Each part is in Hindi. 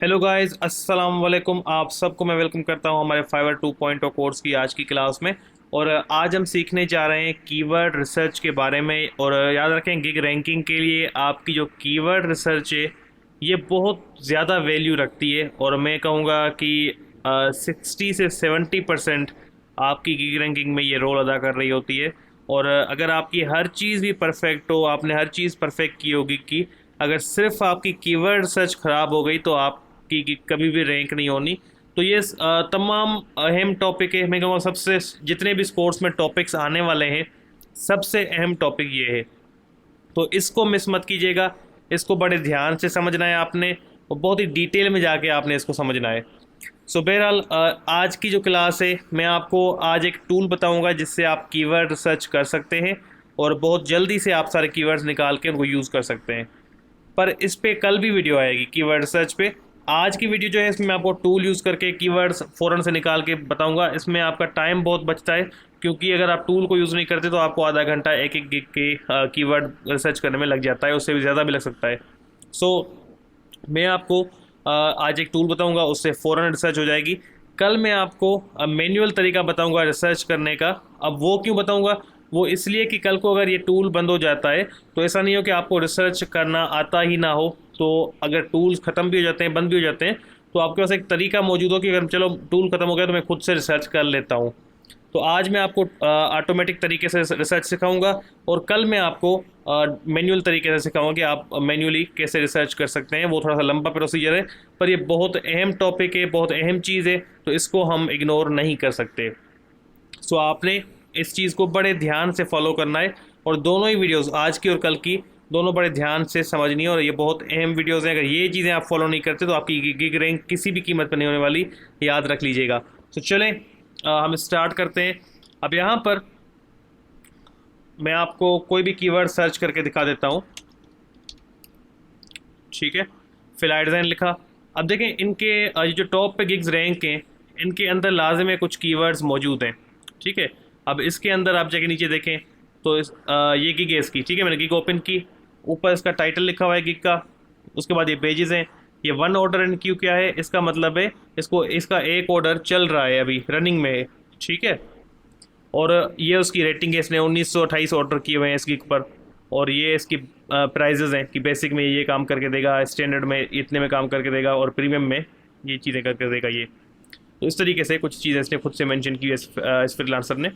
हेलो गाइस, अस्सलाम वालेकुम। आप सबको मैं वेलकम करता हूं हमारे फाइवर 2.0 कोर्स की आज की क्लास में। और आज हम सीखने जा रहे हैं कीवर्ड रिसर्च के बारे में। और याद रखें, गिग रैंकिंग के लिए आपकी जो कीवर्ड रिसर्च है ये बहुत ज़्यादा वैल्यू रखती है। और मैं कहूँगा कि 60 से 70% आपकी गिग रैंकिंग में ये रोल अदा कर रही होती है। और अगर आपकी हर चीज़ भी परफेक्ट हो, आपने हर चीज़ परफेक्ट की होगी, कि अगर सिर्फ आपकी कीवर्ड सर्च ख़राब हो गई तो आपकी कभी भी रैंक नहीं होनी। तो ये तमाम अहम टॉपिक है। मैं कहूँगा सबसे, जितने भी स्पोर्ट्स में टॉपिक्स आने वाले हैं सबसे अहम टॉपिक ये है। तो इसको मिस मत कीजिएगा। इसको बड़े ध्यान से समझना है आपने, और बहुत ही डिटेल में जाके आपने इसको समझना है। सो बहरहाल, आज की जो क्लास है मैं आपको आज एक टूल बताऊंगा जिससे आप कीवर्ड रिसर्च कर सकते हैं और बहुत जल्दी से आप सारे कीवर्ड्स निकाल के उनको यूज़ कर सकते हैं। पर इस पे कल भी वीडियो आएगी कीवर्ड सर्च पे। आज की वीडियो जो है इसमें आपको टूल यूज़ करके कीवर्ड्स फ़ौरन से निकाल के बताऊंगा। इसमें आपका टाइम बहुत बचता है, क्योंकि अगर आप टूल को यूज़ नहीं करते तो आपको आधा घंटा एक एक गिग के कीवर्ड रिसर्च करने में लग जाता है, उससे भी ज़्यादा भी लग सकता है। सो मैं आपको आज एक टूल बताऊंगा, उससे फ़ौरन रिसर्च हो जाएगी। कल मैं आपको मैनुअल तरीका बताऊंगा रिसर्च करने का। अब वो क्यों बताऊंगा? वो इसलिए कि कल को अगर ये टूल बंद हो जाता है तो ऐसा नहीं हो कि आपको रिसर्च करना आता ही ना हो। तो अगर टूल्स ख़त्म भी हो जाते हैं, बंद भी हो जाते हैं, तो आपके पास एक तरीका मौजूद हो कि अगर चलो टूल ख़त्म हो गया तो मैं खुद से रिसर्च कर लेता हूँ। तो आज मैं आपको ऑटोमेटिक तरीके से रिसर्च सिखाऊंगा, और कल मैं आपको मैनुअल तरीके से सिखाऊंगा कि आप मैन्युअली कैसे रिसर्च कर सकते हैं। वो थोड़ा सा लंबा प्रोसीजर है, पर ये बहुत अहम टॉपिक है, बहुत अहम चीज़ है, तो इसको हम इग्नोर नहीं कर सकते। सो आपने इस चीज़ को बड़े ध्यान से फॉलो करना है, और दोनों ही वीडियोस, आज की और कल की, दोनों बड़े ध्यान से समझनी है। और ये बहुत अहम वीडियोस हैं। अगर ये चीज़ें आप फॉलो नहीं करते तो आपकी गिग रैंक किसी भी कीमत पर नहीं होने वाली, याद रख लीजिएगा। तो चलें, हम स्टार्ट करते हैं। अब यहाँ पर मैं आपको कोई भी कीवर्ड सर्च करके दिखा देता हूँ। ठीक है, फिलाइट डिज़ाइन लिखा। अब देखें, इनके ये जो टॉप पे गिग्स रैंक हैं, इनके अंदर लाजिम है कुछ कीवर्ड्स मौजूद हैं। ठीक है, अब इसके अंदर आप जाके नीचे देखें तो ये गिग है इसकी। ठीक है, मैंने गिग ओपन की, ऊपर इसका टाइटल लिखा हुआ है गिग का। उसके बाद ये पेजेस हैं। ये वन ऑर्डर इन क्यू क्या है? इसका मतलब है इसका एक ऑर्डर चल रहा है, अभी रनिंग में है। ठीक है, और ये उसकी रेटिंग है, इसने 1928 ऑर्डर किए हुए हैं इस गिग पर। और ये इसकी प्राइजेज़ हैं कि बेसिक में ये काम करके देगा, स्टैंडर्ड में इतने में काम करके देगा, और प्रीमियम में ये चीज़ें करके देगा ये। तो इस तरीके से कुछ चीज़ें इसने खुद से मेंशन की है इस फ्रीलांसर ने।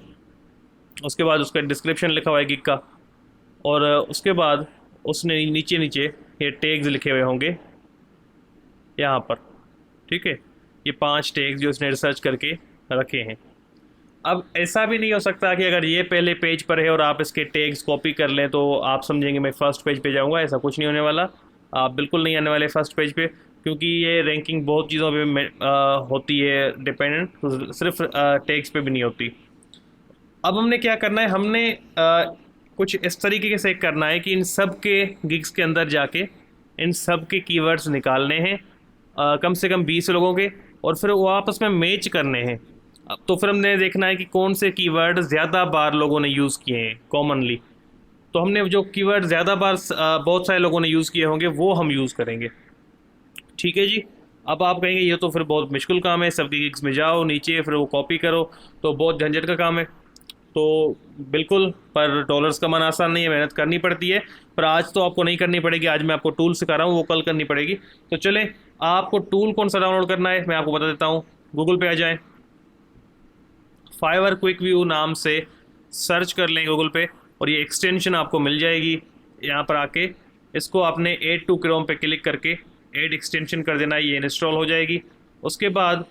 उसके बाद उसका डिस्क्रिप्शन लिखा हुआ है गिग का, और उसके बाद उसने नीचे नीचे ये टैग्स लिखे हुए होंगे यहाँ पर। ठीक है, ये 5 टैग्स जो उसने रिसर्च करके रखे हैं। अब ऐसा भी नहीं हो सकता कि अगर ये पहले पेज पर है और आप इसके टैग्स कॉपी कर लें तो आप समझेंगे मैं फर्स्ट पेज पे जाऊंगा। ऐसा कुछ नहीं होने वाला। आप बिल्कुल नहीं आने वाले फर्स्ट पेज पे, क्योंकि ये रैंकिंग बहुत चीज़ों पे होती है डिपेंडेंट, तो सिर्फ टैग्स पे भी नहीं होती। अब हमने क्या करना है, हमने कुछ इस तरीके से करना है कि इन सब के गिग्स के अंदर जाके इन सब के कीवर्ड्स निकालने हैं, कम से कम 20 लोगों के, और फिर वो आपस में मैच करने हैं। अब तो फिर हमने देखना है कि कौन से कीवर्ड ज़्यादा बार लोगों ने यूज़ किए हैं कॉमनली। तो हमने जो कीवर्ड ज़्यादा बार बहुत सारे लोगों ने यूज़ किए होंगे वो हम यूज़ करेंगे। ठीक है जी। अब आप कहेंगे ये तो फिर बहुत मुश्किल काम है, सबके गिग्स में जाओ नीचे फिर वो कॉपी करो, तो बहुत झंझट का काम है। तो बिल्कुल, पर डॉलर्स कमाना आसान नहीं है, मेहनत करनी पड़ती है। पर आज तो आपको नहीं करनी पड़ेगी, आज मैं आपको टूल सिखा रहा हूँ, वो कल करनी पड़ेगी। तो चलें, आपको टूल कौन सा डाउनलोड करना है मैं आपको बता देता हूँ। गूगल पे आ जाएँ, फाइवर क्विक व्यू नाम से सर्च कर लें गूगल पे, और ये एक्सटेंशन आपको मिल जाएगी। यहाँ पर आके इसको आपने ऐड टू क्रोम पे क्लिक करके ऐड एक्सटेंशन कर देना है, ये इंस्टॉल हो जाएगी। उसके बाद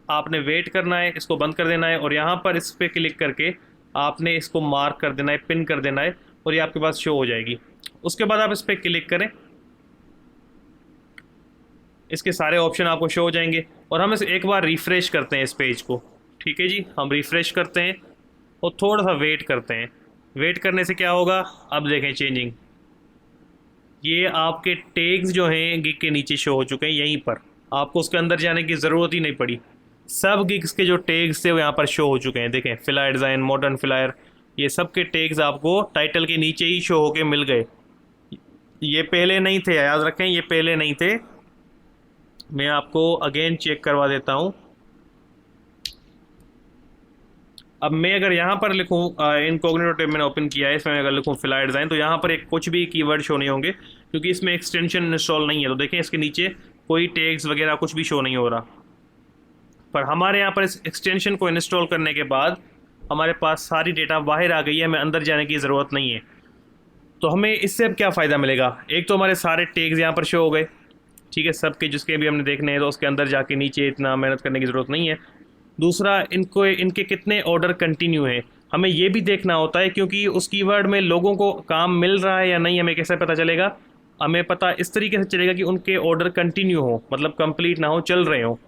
आपने वेट करना है, इसको बंद कर देना है, और यहाँ पर इस पर क्लिक करके आपने इसको मार्क कर देना है, पिन कर देना है, और ये आपके पास शो हो जाएगी। उसके बाद आप इस पर क्लिक करें, इसके सारे ऑप्शन आपको शो हो जाएंगे, और हम इसे एक बार रिफ़्रेश करते हैं इस पेज को। ठीक है जी, हम रिफ़्रेश करते हैं और थोड़ा सा वेट करते हैं। वेट करने से क्या होगा, अब देखें चेंजिंग, ये आपके टैग्स जो हैं गिग के नीचे शो हो चुके हैं। यहीं पर आपको उसके अंदर जाने की ज़रूरत ही नहीं पड़ी, सब गिग्स के जो टैग्स थे वो यहाँ पर शो हो चुके हैं। देखें, फिलायर डिज़ाइन, मॉडर्न फिलायर, ये सब के टैग्स आपको टाइटल के नीचे ही शो होके मिल गए। ये पहले नहीं थे, याद रखें, ये पहले नहीं थे, मैं आपको अगेन चेक करवा देता हूँ। अब मैं अगर यहाँ पर लिखूँ, इनकॉग्निटो टैब मैंने ओपन किया है, इसमें अगर लिखूँ फिलायर डिज़ाइन, तो यहाँ पर एक कुछ भी कीवर्ड शो नहीं होंगे क्योंकि इसमें एक्सटेंशन इंस्टॉल नहीं है। तो देखें इसके नीचे कोई टैग्स वगैरह कुछ भी शो नहीं हो रहा। पर हमारे यहाँ पर इस एक्सटेंशन को इंस्टॉल करने के बाद हमारे पास सारी डेटा बाहर आ गई है, हमें अंदर जाने की ज़रूरत नहीं है। तो हमें इससे अब क्या फ़ायदा मिलेगा? एक तो हमारे सारे टैग्स यहाँ पर शो हो गए, ठीक है, सबके जिसके भी हमने देखने हैं, तो उसके अंदर जाके नीचे इतना मेहनत करने की ज़रूरत नहीं है। दूसरा, इनके कितने ऑर्डर कंटिन्यू हैं हमें ये भी देखना होता है, क्योंकि उस कीवर्ड में लोगों को काम मिल रहा है या नहीं हमें कैसे पता चलेगा? हमें पता इस तरीके से चलेगा कि उनके ऑर्डर कंटिन्यू हो, मतलब कंप्लीट ना हो, चल रहे हो।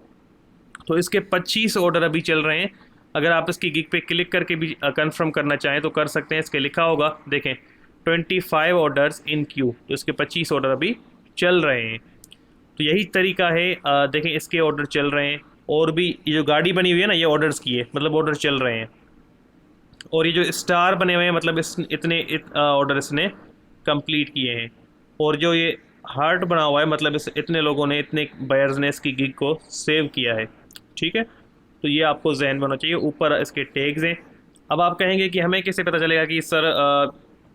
तो इसके 25 ऑर्डर अभी चल रहे हैं। अगर आप इसकी गिग पे क्लिक करके भी कंफर्म करना चाहें तो कर सकते हैं। इसके लिखा होगा, देखें 25 ऑर्डर्स इन क्यू, तो इसके 25 ऑर्डर अभी चल रहे हैं। तो यही तरीका है। देखें इसके ऑर्डर चल रहे हैं, और भी ये जो गाड़ी बनी हुई है ना, ये ऑर्डर्स की है, मतलब ऑर्डर चल रहे हैं। और ये जो स्टार बने हुए हैं, मतलब इतने ऑर्डर इसने कंप्लीट किए हैं। और जो ये हार्ट बना हुआ है, मतलब इतने लोगों ने, इतने बायर्स ने इसकी गिग को सेव किया है, ठीक है। तो ये आपको जहन में होना चाहिए। ऊपर इसके टैग्स हैं। अब आप कहेंगे कि हमें कैसे पता चलेगा कि सर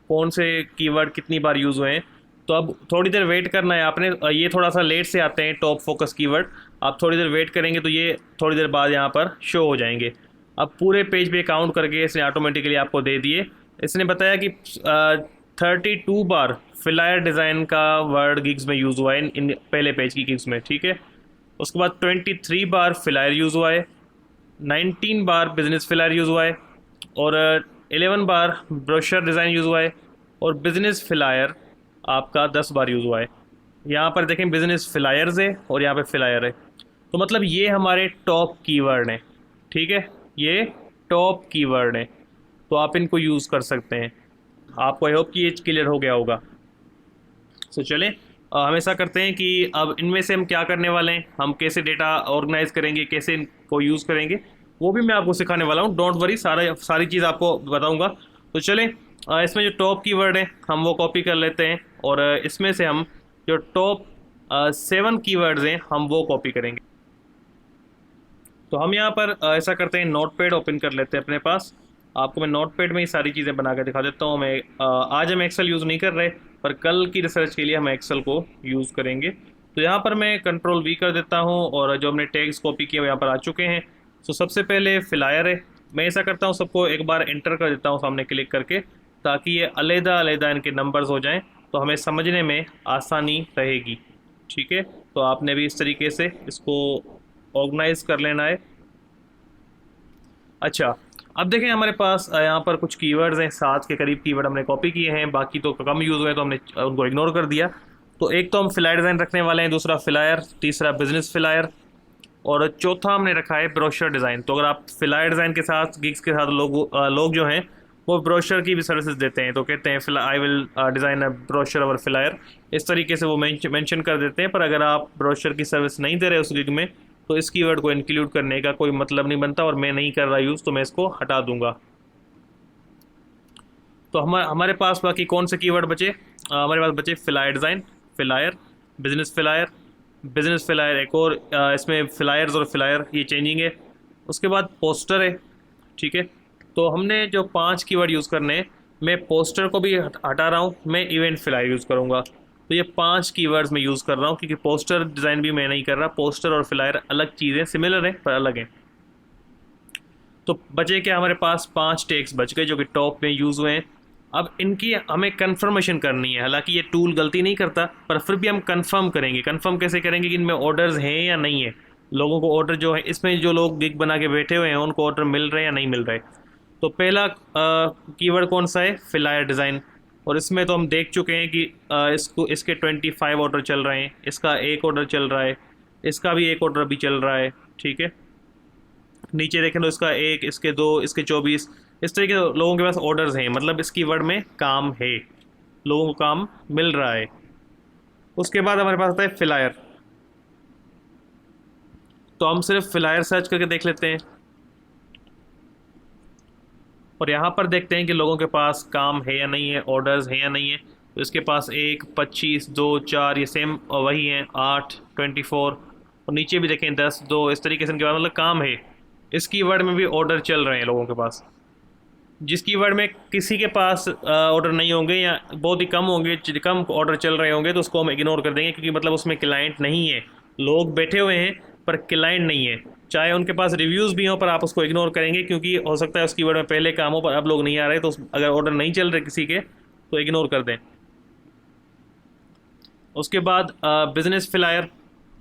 कौन से कीवर्ड कितनी बार यूज़ हुए हैं? तो अब थोड़ी देर वेट करना है आपने। ये थोड़ा सा लेट से आते हैं टॉप फोकस कीवर्ड। आप थोड़ी देर वेट करेंगे तो ये थोड़ी देर बाद यहाँ पर शो हो जाएंगे। अब पूरे पेज पे काउंट करके इसने ऑटोमेटिकली आपको दे दिए। इसने बताया कि 32 बार फिलायर डिज़ाइन का वर्ड गिग्स में यूज़ हुआ है, इन पहले पेज की गिग्स में, ठीक है। उसके बाद 23 बार फिलायर यूज़ हुआ है, 19 बार बिजनेस फिलायर यूज़ हुआ है, और 11 बार ब्रोशर डिज़ाइन यूज़ हुआ है, और बिजनेस फिलायर आपका 10 बार यूज़ हुआ है। यहाँ पर देखें बिजनेस फिलायर्स है और यहाँ पे फिलायर है। तो मतलब ये हमारे टॉप कीवर्ड हैं, ठीक है, ये टॉप कीवर्ड हैं। तो आप इनको यूज़ कर सकते हैं। आपको आई होप कि ये क्लियर हो गया होगा। सो चलें, हम ऐसा करते हैं कि अब इनमें से हम क्या करने वाले हैं, हम कैसे डेटा ऑर्गेनाइज करेंगे, कैसे इनको यूज़ करेंगे, वो भी मैं आपको सिखाने वाला हूँ। डोंट वरी, सारी चीज़ आपको बताऊँगा। तो चलें, इसमें जो टॉप कीवर्ड है हम वो कॉपी कर लेते हैं, और इसमें से हम जो टॉप 7 कीवर्ड्स हैं हम वो कॉपी करेंगे। तो हम यहाँ पर ऐसा करते हैं, नोटपैड ओपन कर लेते हैं अपने पास। आपको मैं नोटपैड में ही सारी चीज़ें बना के दिखा देता हूँ। मैं आज हम एक्सेल यूज़ नहीं कर रहे, पर कल की रिसर्च के लिए हम एक्सेल को यूज़ करेंगे। तो यहाँ पर मैं कंट्रोल V कर देता हूँ, और जो हमने टैग्स कॉपी किए वो यहाँ पर आ चुके हैं। तो सबसे पहले फिलायर है। मैं ऐसा करता हूँ, सबको एक बार एंटर कर देता हूँ सामने क्लिक करके, ताकि ये अलग-अलग इनके नंबर्स हो जाएँ, तो हमें समझने में आसानी रहेगी, ठीक है। तो आपने भी इस तरीके से इसको ऑर्गेनाइज कर लेना है। अच्छा, अब देखें हमारे पास यहाँ पर कुछ कीवर्ड्स हैं, 7 के करीब कीवर्ड हमने कॉपी किए हैं, बाकी तो कम यूज़ हुए तो हमने उनको इग्नोर कर दिया। तो एक तो हम फिलायर डिज़ाइन रखने वाले हैं, दूसरा फिलायर, तीसरा बिजनेस फिलायर, और चौथा हमने रखा है ब्रोशर डिज़ाइन। तो अगर आप फिलायर डिज़ाइन के साथ, गिग्स के साथ लोग जो हैं वो ब्रोशर की भी सर्विसेज देते हैं, तो कहते हैं I will design a brochure और फिलायर, इस तरीके से वो मेंशन कर देते हैं। पर अगर आप ब्रोशर की सर्विस नहीं दे रहे उस गिग में, तो इस कीवर्ड को इंक्लूड करने का कोई मतलब नहीं बनता, और मैं नहीं कर रहा यूज़, तो मैं इसको हटा दूंगा। तो हमारे पास बाकी कौन से कीवर्ड बचे? हमारे पास बचे फिलायर डिज़ाइन, फिलायर, बिजनेस फिलायर, बिजनेस फिलायर एक और, इसमें फिलायर्स और फिलायर ये चेंजिंग है। उसके बाद पोस्टर है, ठीक है। तो हमने जो 5 कीवर्ड यूज़ करने हैं, मैं पोस्टर को भी हटा रहा हूँ, मैं इवेंट फिलायर यूज़ करूँगा। तो ये 5 कीवर्ड्स मैं यूज़ कर रहा हूँ, क्योंकि पोस्टर डिज़ाइन भी मैं नहीं कर रहा। पोस्टर और फिलायर अलग चीज़ें, सिमिलर हैं पर अलग हैं। तो बचे क्या हमारे पास? 5 टैग्स बच गए जो कि टॉप में यूज़ हुए हैं। अब इनकी हमें कंफर्मेशन करनी है। हालांकि ये टूल गलती नहीं करता, पर फिर भी हम कंफर्म करेंगे। कंफर्म कैसे करेंगे कि इनमें ऑर्डर्स हैं या नहीं है, लोगों को ऑर्डर जो है, इसमें जो लोग गिग बना के बैठे हुए हैं उनको ऑर्डर मिल रहे हैं या नहीं मिल रहे। तो पहला कीवर्ड कौन सा है? फिलायर डिज़ाइन। और इसमें तो हम देख चुके हैं कि इसके 25 ऑर्डर चल रहे हैं, इसका एक ऑर्डर चल रहा है, इसका भी एक ऑर्डर अभी चल रहा है, ठीक है। नीचे देखें तो इसका एक, इसके 2, इसके 24, इस तरीके से लोगों के पास ऑर्डर्स हैं, मतलब इस कीवर्ड में काम है, लोगों को काम मिल रहा है। उसके बाद हमारे पास आता है फिलायर। तो हम सिर्फ फिलायर सर्च करके देख लेते हैं, और यहाँ पर देखते हैं कि लोगों के पास काम है या नहीं है, ऑर्डर्स हैं या नहीं है। तो इसके पास 1, 25, 2, 4 ये सेम वही हैं, 8, 24 और नीचे भी देखें 10, 2, इस तरीके से इनके पास मतलब काम है। इस कीवर्ड में भी ऑर्डर चल रहे हैं लोगों के पास। जिस कीवर्ड में किसी के पास ऑर्डर नहीं होंगे या बहुत ही कम होंगे, कम ऑर्डर चल रहे होंगे, तो उसको हम इग्नोर कर देंगे, क्योंकि मतलब उसमें क्लाइंट नहीं है, लोग बैठे हुए हैं पर क्लाइंट नहीं है। चाहे उनके पास रिव्यूज़ भी हों, पर आप उसको इग्नोर करेंगे, क्योंकि हो सकता है उस कीवर्ड में पहले काम हो पर अब लोग नहीं आ रहे। तो अगर ऑर्डर नहीं चल रहे किसी के तो इग्नोर कर दें। उसके बाद बिजनेस फ्लायर,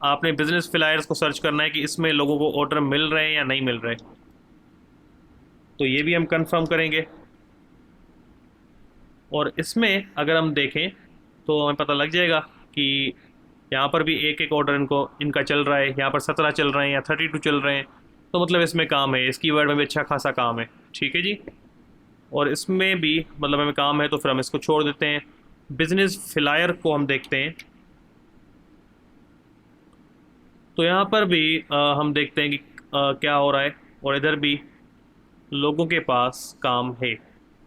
आपने बिजनेस फ्लायर्स को सर्च करना है कि इसमें लोगों को ऑर्डर मिल रहे हैं या नहीं मिल रहे, तो ये भी हम कंफर्म करेंगे। और इसमें अगर हम देखें तो हमें पता लग जाएगा कि यहाँ पर भी एक एक ऑर्डर इनका चल रहा है, यहाँ पर 17 चल रहे हैं या 32 चल रहे हैं, तो मतलब इसमें काम है, इस कीवर्ड में भी अच्छा खासा काम है। ठीक है जी। और इसमें भी मतलब हमें काम है, तो फिर हम इसको छोड़ देते हैं। बिजनेस फ्लायर को हम देखते हैं, तो यहाँ पर भी हम देखते हैं कि क्या हो रहा है, और इधर भी लोगों के पास काम है।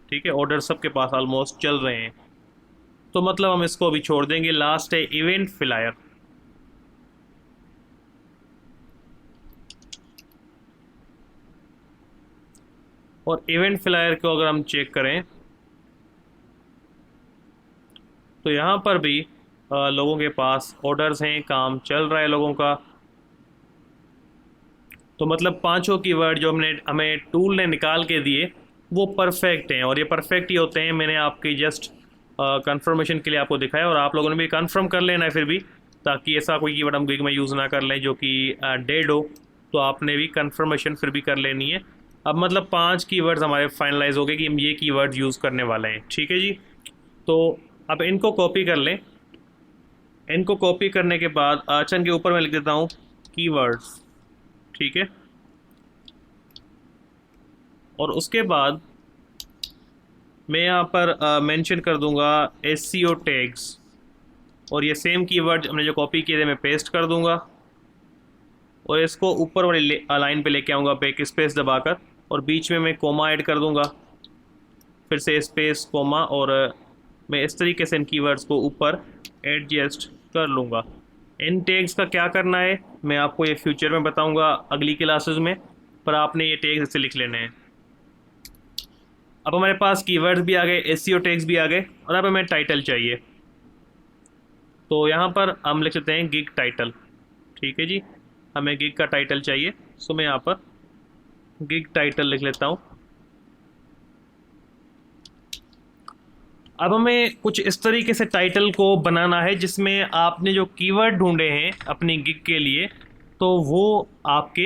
ठीक है, ऑर्डर सबके पास ऑलमोस्ट चल रहे हैं, तो मतलब हम इसको अभी छोड़ देंगे। लास्ट है इवेंट फ्लायर। और इवेंट फ्लायर को अगर हम चेक करें तो यहाँ पर भी लोगों के पास ऑर्डर्स हैं, काम चल रहा है लोगों का। तो मतलब पांचों कीवर्ड जो हमें टूल ने निकाल के दिए वो परफेक्ट हैं, और ये परफेक्ट ही होते हैं। मैंने आपकी जस्ट कंफर्मेशन के लिए आपको दिखाया, और आप लोगों ने भी कंफर्म कर लेना है फिर भी, ताकि ऐसा कोई कीवर्ड हम गिग में यूज़ ना कर लें जो कि डेड हो। तो आपने भी कंफर्मेशन फिर भी कर लेनी है। अब मतलब 5 कीवर्ड्स हमारे फाइनलाइज हो गए कि हम ये कीवर्ड यूज़ करने वाले हैं। ठीक है जी। तो अब इनको कॉपी कर लें। इनको कॉपी करने के बाद आचन के ऊपर मैं लिख देता हूँ कीवर्ड्स। ठीक है, और उसके बाद मैं यहाँ पर मेंशन कर दूंगा SEO टैग्स, और ये सेम कीवर्ड हमने जो कॉपी किए थे मैं पेस्ट कर दूंगा, और इसको ऊपर वाली लाइन पे लेके आऊँगा बैक स्पेस दबाकर, और बीच में मैं कोमा ऐड कर दूंगा, फिर से स्पेस कोमा, और मैं इस तरीके से इन कीवर्ड्स को ऊपर एडजस्ट कर लूँगा। इन टैग्स का क्या करना है मैं आपको ये फ्यूचर में बताऊँगा अगली क्लासेस में, पर आपने ये टैग्स इससे लिख लेने हैं। अब हमारे पास कीवर्ड्स भी आ गए, SEO टैग्स भी आ गए, और अब हमें टाइटल चाहिए। तो यहाँ पर हम लिख लेते हैं गिग टाइटल। ठीक है जी, हमें गिग का टाइटल चाहिए, सो मैं यहाँ पर गिग टाइटल लिख लेता हूँ। अब हमें कुछ इस तरीके से टाइटल को बनाना है जिसमें आपने जो कीवर्ड ढूंढे हैं अपनी गिग के लिए, तो वो आपके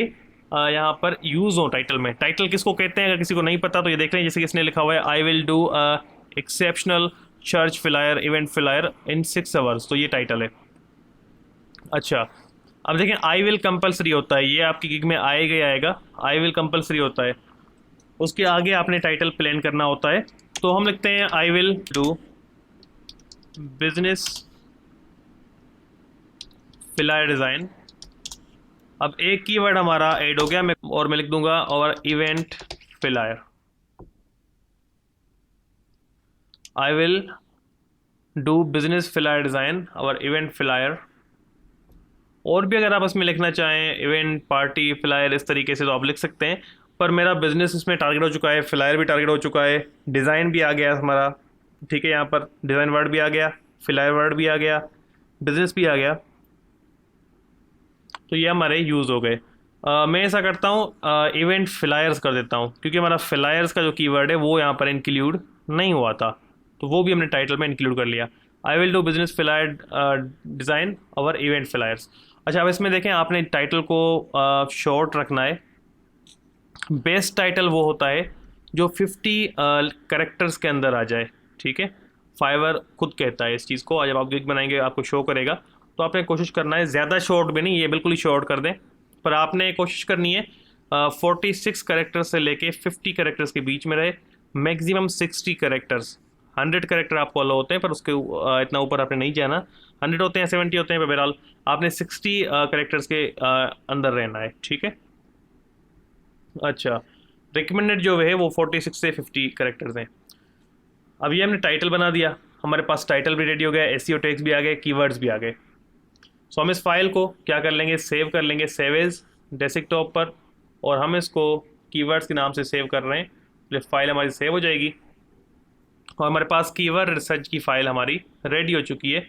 यहाँ पर यूज़ हो टाइटल में। टाइटल किसको कहते हैं, अगर किसी को नहीं पता तो ये देख लें। जैसे कि इसने लिखा हुआ है I will do exceptional search flyer event flyer in 6 hours, तो ये टाइटल है। अच्छा, अब देखें आई विल कंपलसरी होता है, ये आपकी गिग में आएगा ही आएगा, आई विल कंपलसरी होता है। उसके आगे आपने टाइटल प्लान करना होता है, तो हम लिखते हैं I will do business flyer design. अब एक कीवर्ड हमारा ऐड हो गया, मैं लिख दूंगा और event flyer. I will do business flyer design और इवेंट फ्लायर। और भी अगर आप इसमें लिखना चाहें इवेंट पार्टी फ्लायर इस तरीके से तो आप लिख सकते हैं, पर मेरा बिजनेस इसमें टारगेट हो चुका है, फ्लायर भी टारगेट हो चुका है, डिज़ाइन भी आ गया हमारा। ठीक है, यहाँ पर डिज़ाइन वर्ड भी आ गया, फ्लायर वर्ड भी आ गया, बिजनेस भी आ गया, तो ये हमारे यूज़ हो गए। मैं ऐसा करता हूँ इवेंट फ्लायर्स कर देता हूँ, क्योंकि हमारा फ्लायर्स का जो कीवर्ड है वो यहाँ पर इंक्लूड नहीं हुआ था, तो वो भी हमने टाइटल में इंक्लूड कर लिया। I will do business flyer design और इवेंट फ्लायर्स। अच्छा, अब इसमें देखें आपने टाइटल को शॉर्ट रखना है। बेस्ट टाइटल वो होता है जो 50 कैरेक्टर्स के अंदर आ जाए। ठीक है, फाइवर खुद कहता है इस चीज़ को, जब आप गिग बनाएंगे आपको शो करेगा, तो आपने कोशिश करना है ज़्यादा शॉर्ट भी नहीं, ये बिल्कुल ही शॉर्ट कर दें, पर आपने कोशिश करनी है 46 कैरेक्टर्स से लेके 50 कैरेक्टर्स के बीच में रहे, मैक्सिमम 60 कैरेक्टर्स। 100 कैरेक्टर आपको अलाउ होते हैं, पर उसके इतना ऊपर आपने नहीं जाना। 100 होते हैं, 70 होते हैं, पर बहरहाल आपने 60 कैरेक्टर्स के अंदर रहना है। ठीक है, अच्छा, रिकमेंडेड जो है वो 46 से 50 कैरेक्टर्स हैं। अब ये हमने टाइटल बना दिया, हमारे पास टाइटल भी रेडी हो गया, SEO टैग्स भी आ गए, कीवर्ड्स भी आ गए। सो हम इस फाइल को क्या कर लेंगे, सेव कर लेंगे, सेव एज डेस्कटॉप पर, और हम इसको कीवर्ड्स के नाम से सेव कर रहे हैं। तो फाइल हमारी सेव हो जाएगी और हमारे पास कीवर्ड रिसर्च की फ़ाइल हमारी रेडी हो चुकी है।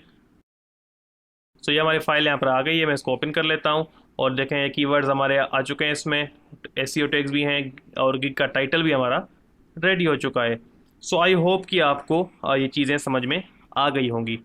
सो ये हमारी फ़ाइल यहाँ पर आ गई है। मैं इसको ओपन कर लेता हूँ और देखें ये कीवर्ड्स हमारे आ चुके हैं, इसमें एसईओ टैग्स भी हैं और गिग का टाइटल भी हमारा रेडी हो चुका है। सो आई होप कि आपको ये चीज़ें समझ में आ गई होंगी।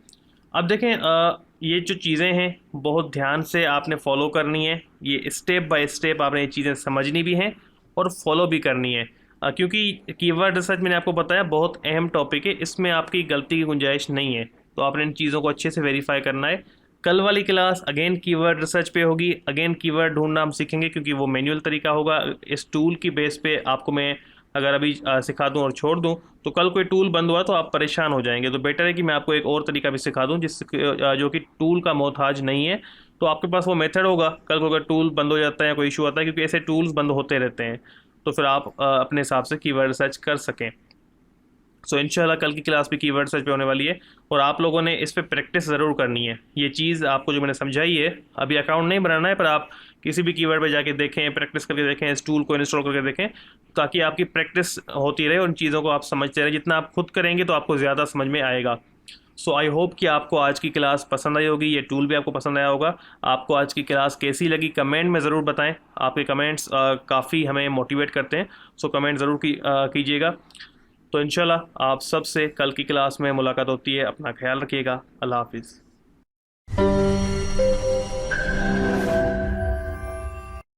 अब देखें ये जो चीज़ें हैं बहुत ध्यान से आपने फॉलो करनी है। ये स्टेप बाय स्टेप आपने ये चीज़ें समझनी भी हैं और फॉलो भी करनी है, क्योंकि कीवर्ड रिसर्च मैंने आपको बताया बहुत अहम टॉपिक है, इसमें आपकी गलती की गुंजाइश नहीं है। तो आपने इन चीज़ों को अच्छे से वेरीफाई करना है। कल वाली क्लास अगेन कीवर्ड रिसर्च पे होगी, अगेन कीवर्ड ढूंढना हम सीखेंगे, क्योंकि वो मैनुअल तरीका होगा। इस टूल की बेस पे आपको मैं अगर अभी सिखा दूं और छोड़ दूं तो कल कोई टूल बंद हुआ तो आप परेशान हो जाएंगे। तो बेटर है कि मैं आपको एक और तरीका भी सिखा दूं जो कि टूल का मोहताज नहीं है। तो आपके पास वो मेथड होगा, कल को अगर टूल बंद हो जाता है या कोई इशू आता है, क्योंकि ऐसे टूल्स बंद होते रहते हैं, तो फिर आप अपने हिसाब से कीवर्ड रिसर्च कर सकें। सो इंशाल्लाह कल की क्लास भी कीवर्ड सर्च पे होने वाली है और आप लोगों ने इस पे प्रैक्टिस ज़रूर करनी है। ये चीज़ आपको जो मैंने समझाई है, अभी अकाउंट नहीं बनाना है, पर आप किसी भी कीवर्ड पे जाके देखें, प्रैक्टिस करके देखें, इस टूल को इंस्टॉल करके देखें, ताकि आपकी प्रैक्टिस होती रहे और उन चीज़ों को आप समझते रहे। जितना आप खुद करेंगे तो आपको ज़्यादा समझ में आएगा। सो आई होप कि आपको आज की क्लास पसंद आई होगी, ये टूल भी आपको पसंद आया होगा। आपको आज की क्लास कैसी लगी कमेंट में ज़रूर बताएं। आपके कमेंट्स काफ़ी हमें मोटिवेट करते हैं। सो कमेंट ज़रूर कीजिएगा। तो इंशाल्लाह आप सबसे कल की क्लास में मुलाकात होती है। अपना ख्याल रखिएगा। अल्लाह हाफिज़।